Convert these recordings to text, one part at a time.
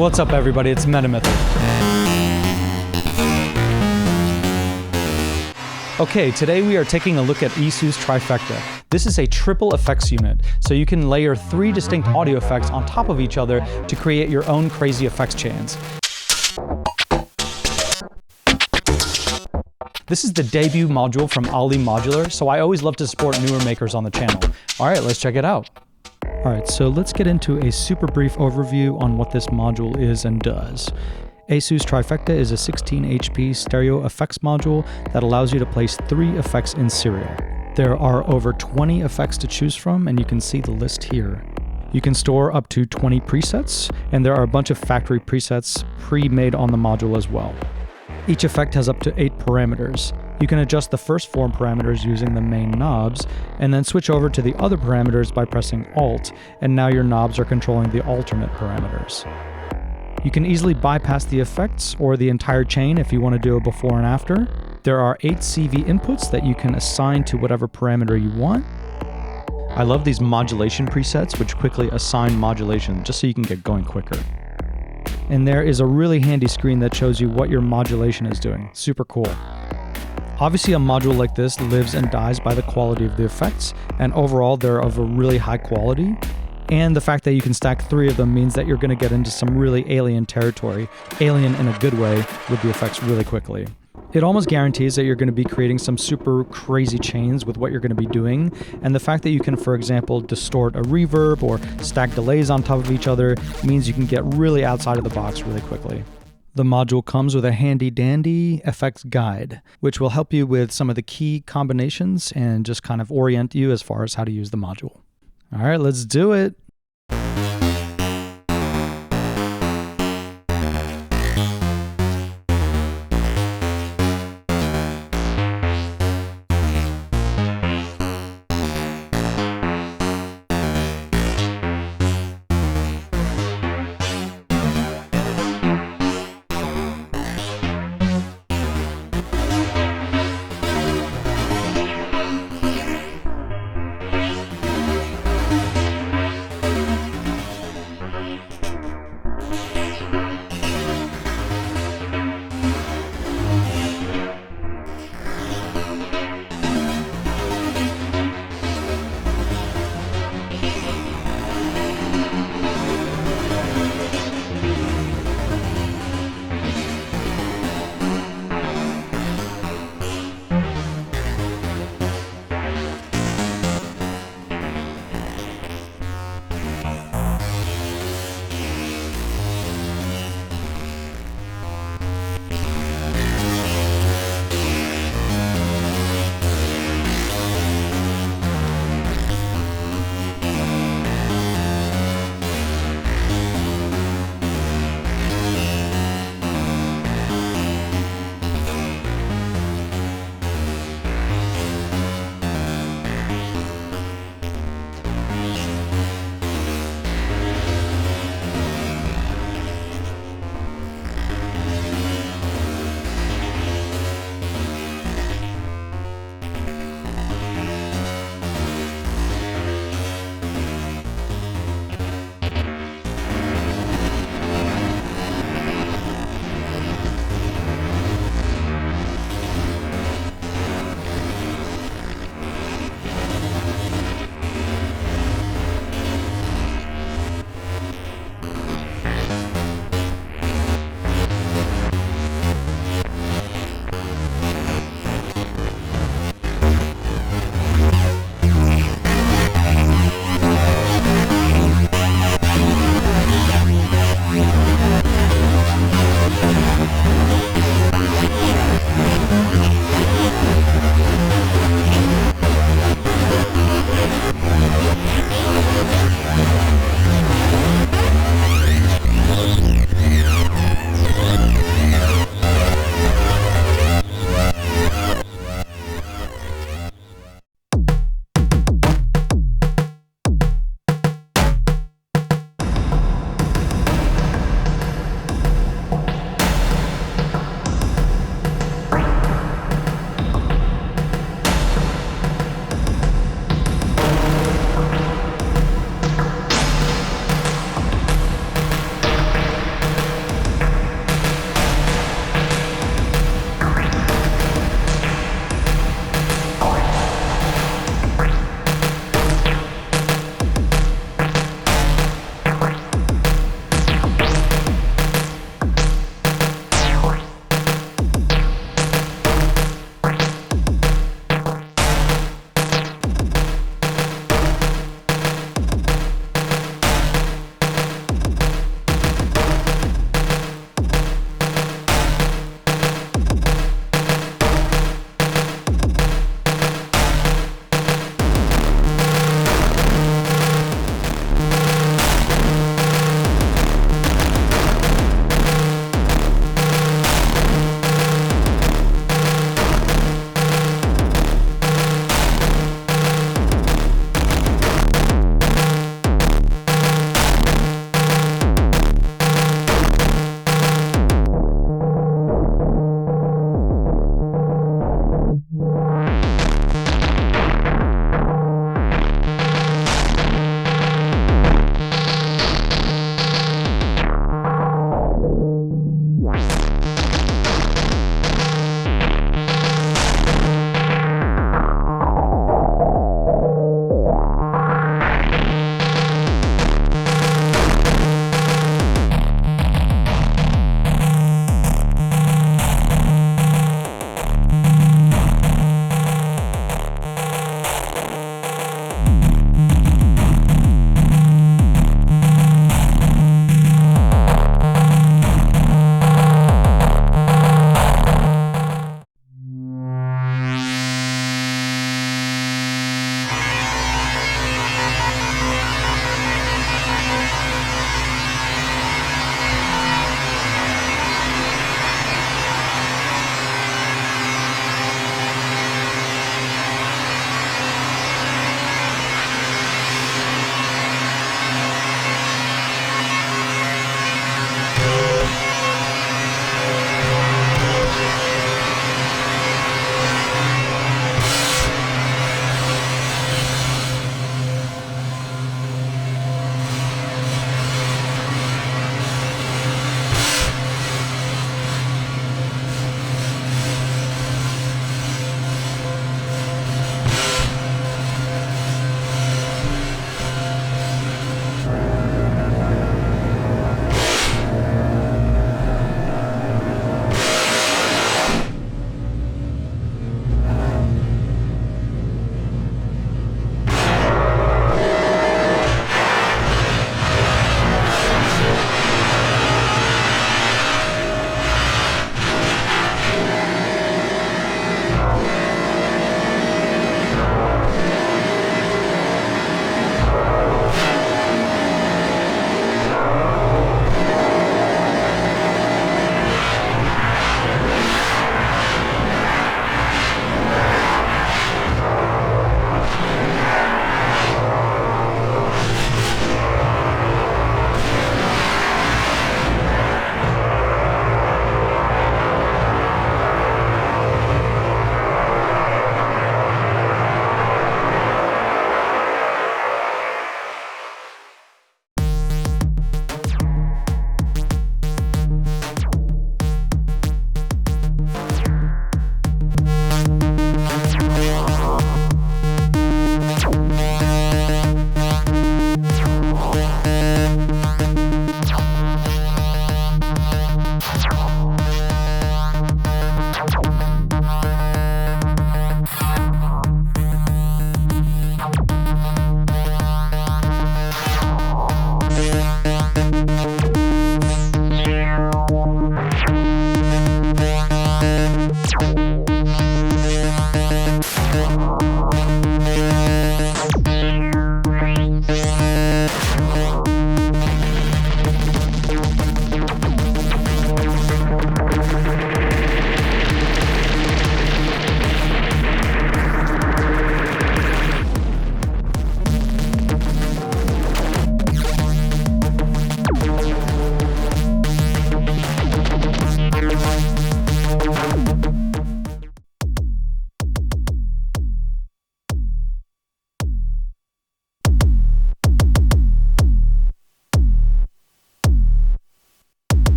What's up everybody, it's Metamyth. Okay, today we are taking a look at ESU's Trifecta. This is a triple effects unit, so you can layer 3 distinct audio effects on top of each other to create your own crazy effects chains. This is the debut module from IDM Modular, so I always love to support newer makers on the channel. Alright, let's check it out. Alright, so let's get into a super brief overview on what this module is and does. ESU's Trifecta is a 16 HP stereo effects module that allows you to place 3 effects in serial. There are over 20 effects to choose from, and you can see the list here. You can store up to 20 presets, and there are a bunch of factory presets pre-made on the module as well. Each effect has up to 8 parameters. You can adjust the first 4 parameters using the main knobs, and then switch over to the other parameters by pressing Alt, and now your knobs are controlling the alternate parameters. You can easily bypass the effects or the entire chain if you want to do a before and after. There are 8 CV inputs that you can assign to whatever parameter you want. I love these modulation presets, which quickly assign modulation just so you can get going quicker. And there is a really handy screen that shows you what your modulation is doing. Super cool. Obviously, a module like this lives and dies by the quality of the effects, and overall they're of a really high quality. And the fact that you can stack 3 of them means that you're going to get into some really alien territory, alien in a good way, with the effects really quickly. It almost guarantees that you're going to be creating some super crazy chains with what you're going to be doing, and the fact that you can, for example, distort a reverb or stack delays on top of each other means you can get really outside of the box really quickly. The module comes with a handy-dandy effects guide, which will help you with some of the key combinations and just kind of orient you as far as how to use the module. All right, let's do it.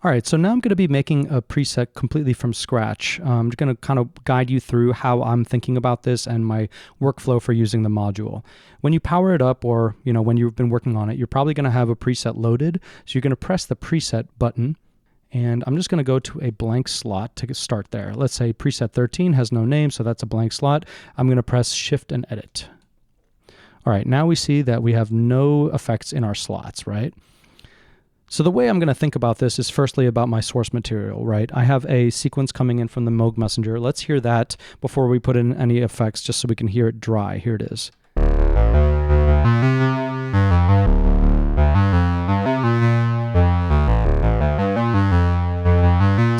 All right, so now I'm going to be making a preset completely from scratch. I'm just going to kind of guide you through how I'm thinking about this and my workflow for using the module. When you power it up, or when you've been working on it, you're probably going to have a preset loaded. So you're going to press the preset button, and I'm just going to go to a blank slot to start there. Let's say preset 13 has no name, so that's a blank slot. I'm going to press Shift and Edit. All right, now we see that we have no effects in our slots, right? So the way I'm going to think about this is firstly about my source material, right? I have a sequence coming in from the Moog Messenger. Let's hear that before we put in any effects, just so we can hear it dry. Here it is.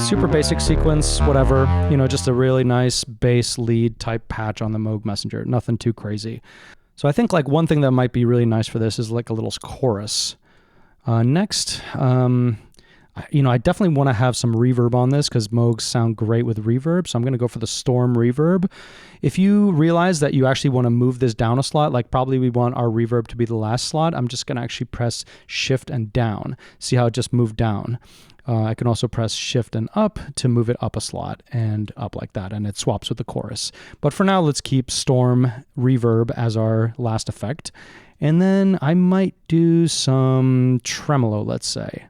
Super basic sequence, whatever, just a really nice bass lead type patch on the Moog Messenger. Nothing too crazy. So I think like one thing that might be really nice for this is like a little chorus. Next, I definitely want to have some reverb on this because Moogs sound great with reverb, so I'm going to go for the Storm reverb. If you realize that you actually want to move this down a slot, like probably we want our reverb to be the last slot, I'm just going to actually press Shift and down. See how it just moved down? I can also press Shift and up to move it up a slot and up like that, and it swaps with the chorus. But for now, let's keep Storm reverb as our last effect. And then I might do some tremolo, let's say.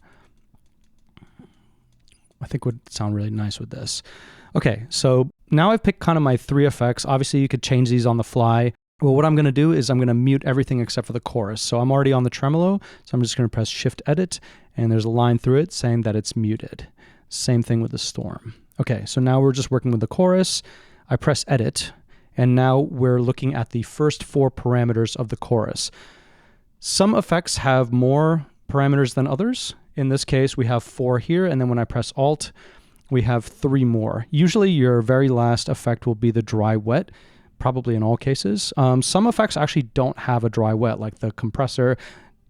I think would sound really nice with this. Okay, so now I've picked kind of my 3 effects. Obviously, you could change these on the fly. Well, what I'm going to do is I'm going to mute everything except for the chorus. So I'm already on the tremolo, so I'm just going to press Shift Edit, and there's a line through it saying that it's muted. Same thing with the Storm. Okay, so now we're just working with the chorus. I press Edit, and now we're looking at the first 4 parameters of the chorus. Some effects have more parameters than others. In this case, we have 4 here, and then when I press Alt, we have 3 more. Usually your very last effect will be the dry wet, probably in all cases. Some effects actually don't have a dry wet, like the compressor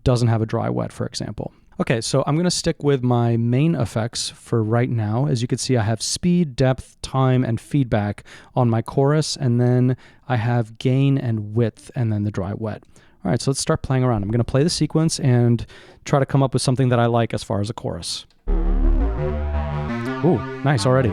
doesn't have a dry wet, for example. Okay, so I'm going to stick with my main effects for right now. As you can see, I have speed, depth, time, and feedback on my chorus, and then I have gain and width, and then the dry wet. All right, so let's start playing around. I'm going to play the sequence and try to come up with something that I like as far as a chorus. Ooh, nice already.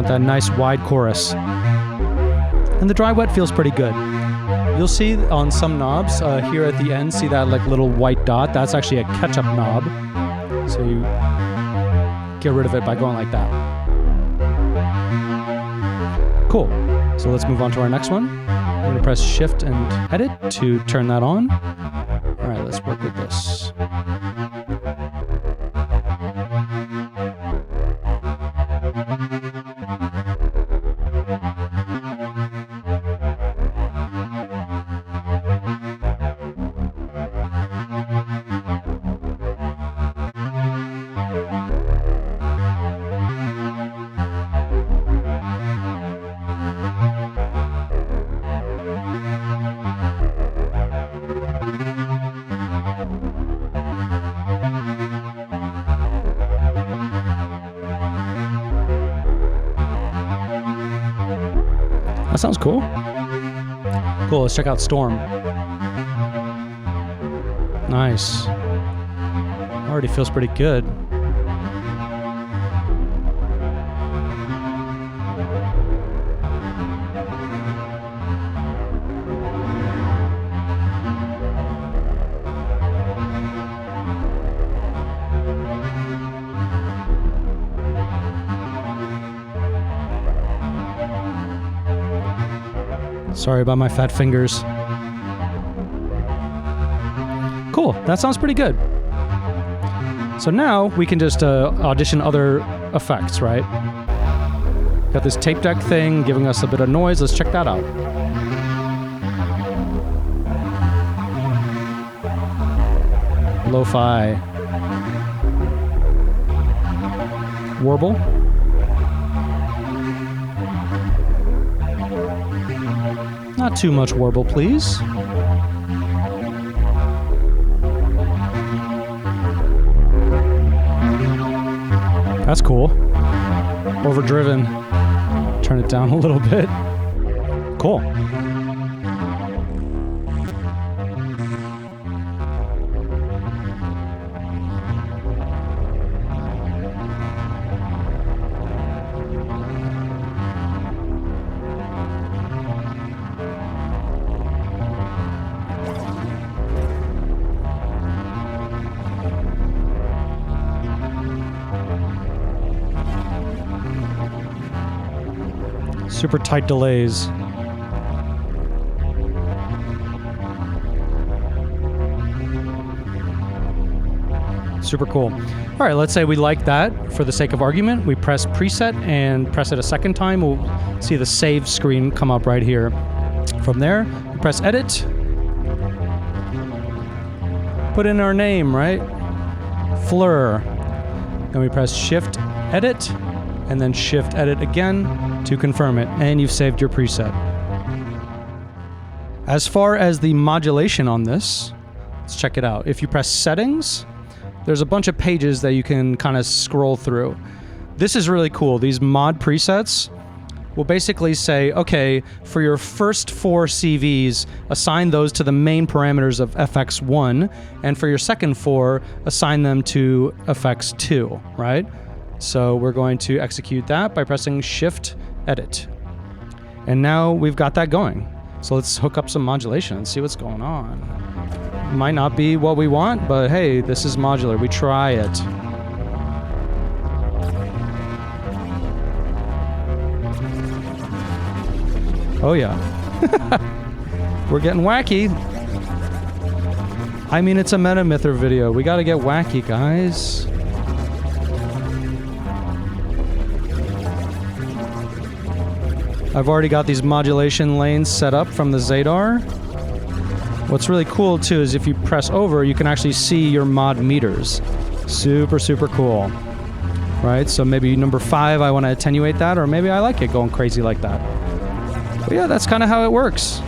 That nice wide chorus. And the dry wet feels pretty good. You'll see on some knobs here at the end, see that like little white dot? That's actually a catch-up knob. So you get rid of it by going like that. Cool. So let's move on to our next one. I'm going to press Shift and Edit to turn that on. All right, let's work with this. That sounds cool. Cool, let's check out Storm. Nice. Already feels pretty good. Sorry about my fat fingers. Cool, that sounds pretty good. So now we can just audition other effects, right? Got this tape deck thing giving us a bit of noise. Let's check that out. Lo-fi. Warble. Not too much warble, please. That's cool. Overdriven. Turn it down a little bit. Cool. Super tight delays. Super cool. All right, let's say we like that. For the sake of argument, we press preset and press it a second time. We'll see the save screen come up right here. From there, we press edit. Put in our name, right? Fleur. Then we press shift edit and then shift edit again to confirm it, and you've saved your preset. As far as the modulation on this, let's check it out. If you press settings, there's a bunch of pages that you can kind of scroll through. This is really cool. These mod presets will basically say, okay, for your first 4 CVs, assign those to the main parameters of FX1, and for your second 4, assign them to FX2, right? So we're going to execute that by pressing Shift Edit. And now we've got that going. So let's hook up some modulation and see what's going on. Might not be what we want, but hey, this is modular. We try it. Oh yeah. We're getting wacky. I mean, it's a Metamither video. We gotta get wacky, guys. I've already got these modulation lanes set up from the Zadar. What's really cool too is if you press over, you can actually see your mod meters. Super, super cool. Right? So maybe number 5, I want to attenuate that, or maybe I like it going crazy like that. But yeah, that's kind of how it works.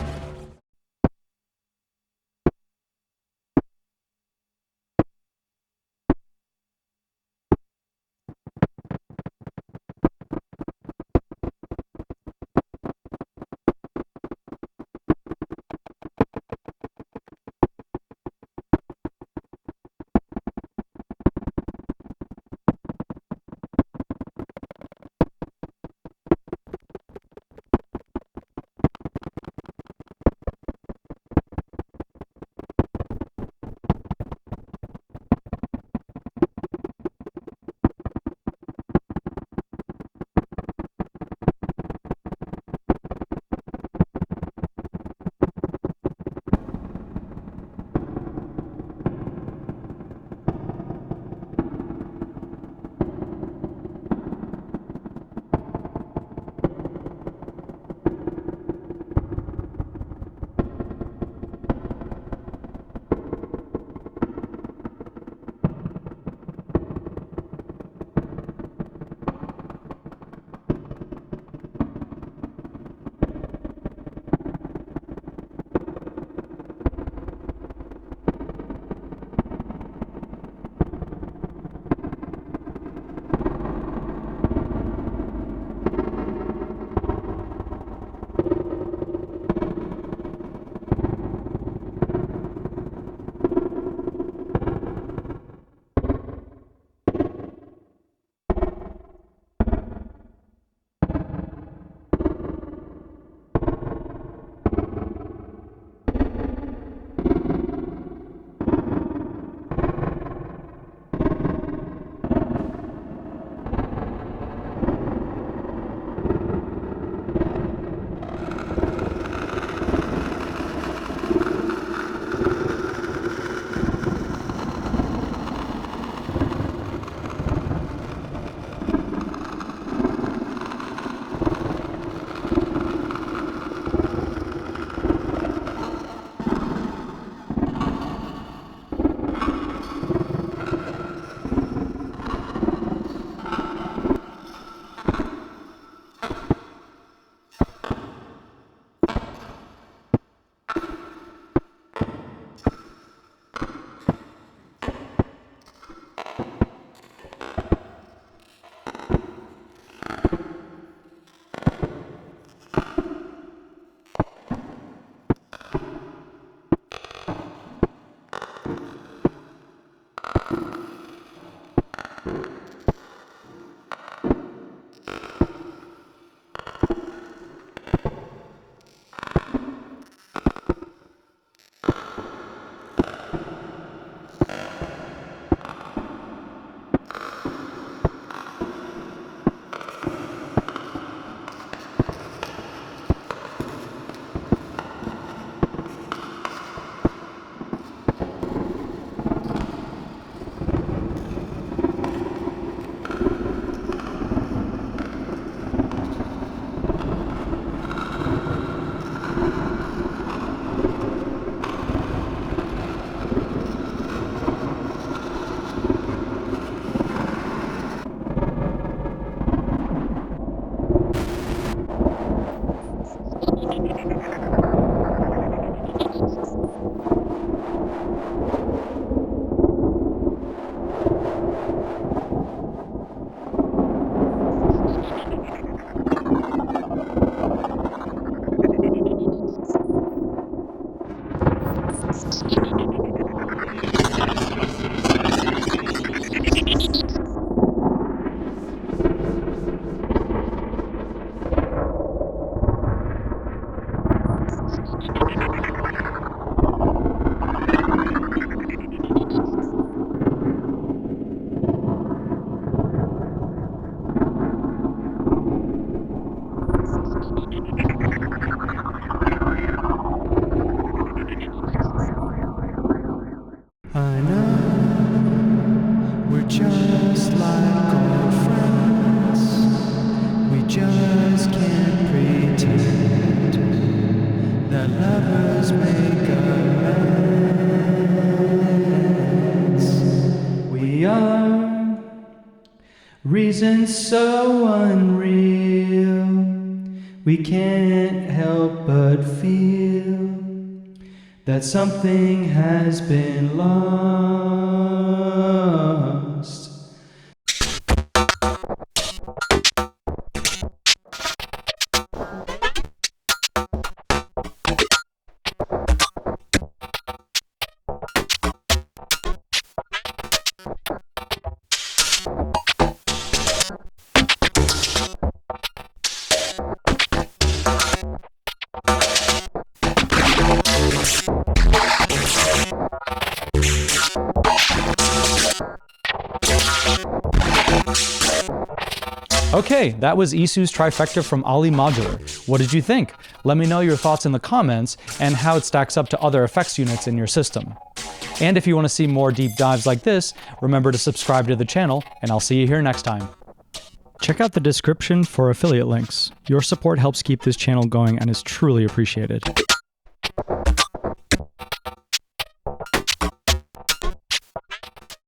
I know we're just like old friends. We just can't pretend that lovers make amends. We are reasons so unreal. We can't help but feel that something has been lost. Okay, that was Isu's Trifecta from Ali Modular. What did you think? Let me know your thoughts in the comments and how it stacks up to other effects units in your system. And if you want to see more deep dives like this, remember to subscribe to the channel, and I'll see you here next time. Check out the description for affiliate links. Your support helps keep this channel going and is truly appreciated.